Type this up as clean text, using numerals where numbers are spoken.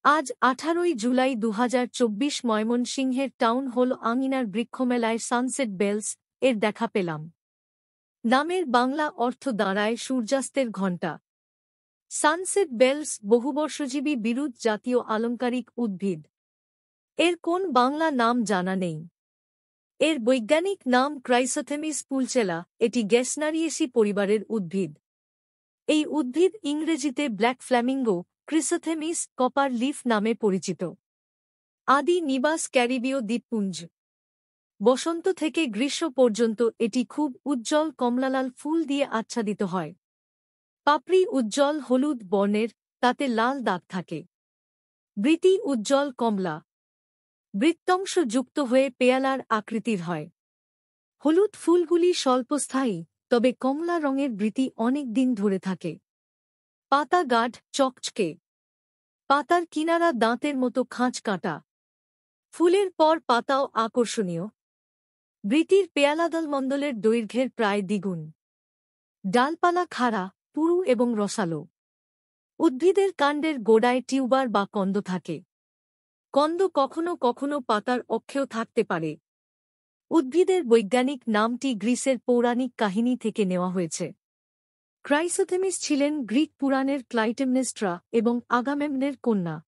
আজ 18 জুলাই 2024 ময়মনসিংহের town hall আঙিনার বৃক্ষমেলায় sunset bells এর দেখা পেলাম। নামের বাংলা অর্থ দাঁড়ায় সূর্যাস্তের ঘণ্টা। সানসেট বেলস বহুবর্ষজীবী বিরুৎ জাতীয় আলংকারিক উদ্ভিদ। এর কোন বাংলা নাম জানা নেই। এর বৈজ্ঞানিক নাম ক্রাইসোথেমিস পুলচেলা। এটি গ্যাসনারিয়েসি পরিবারের উদ্ভিদ। এই উদ্ভিদ ইংরেজিতে ব্ল্যাক ফ্ল্যামিঙ্গো ক্রিসোথেমিস কপার লিফ নামে পরিচিত। আদি নিবাস ক্যারিবীয় দ্বীপপুঞ্জ। বসন্ত থেকে গ্রীষ্ম পর্যন্ত এটি খুব উজ্জ্বল কমলালাল ফুল দিয়ে আচ্ছাদিত হয়। পাপড়ি উজ্জ্বল হলুদ বর্ণের, তাতে লাল দাগ থাকে। বৃতি উজ্জ্বল কমলা। বৃত্তংশ যুক্ত হয়ে পেয়ালার আকৃতির হয়। হলুদ ফুলগুলি স্বল্পস্থায়ী, তবে কমলা রঙের বৃতি অনেক দিন ধরে থাকে। পাতা গাঢ় চকচকে। পাতার কিনারা দাঁতের মতো খাঁজ কাটা। ফুলের পর পাতাও আকর্ষণীয়। বৃতির পেয়ালাদলমণ্ডলের দৈর্ঘ্যের প্রায় দ্বিগুণ। ডালপালা খাড়া, পুরু এবং রসালো। উদ্ভিদের কাণ্ডের গোড়ায় টিউবার বা কন্দ থাকে। কন্দ কখনো কখনো পাতার অক্ষেও থাকতে পারে। উদ্ভিদের বৈজ্ঞানিক নামটি গ্রিসের পৌরাণিক কাহিনী থেকে নেওয়া হয়েছে। ক্রাইসোথেমিস ছিলেন গ্রিক পুরাণের ক্লাইটেমনেস্ট্রা এবং আগামেমনের কন্যা।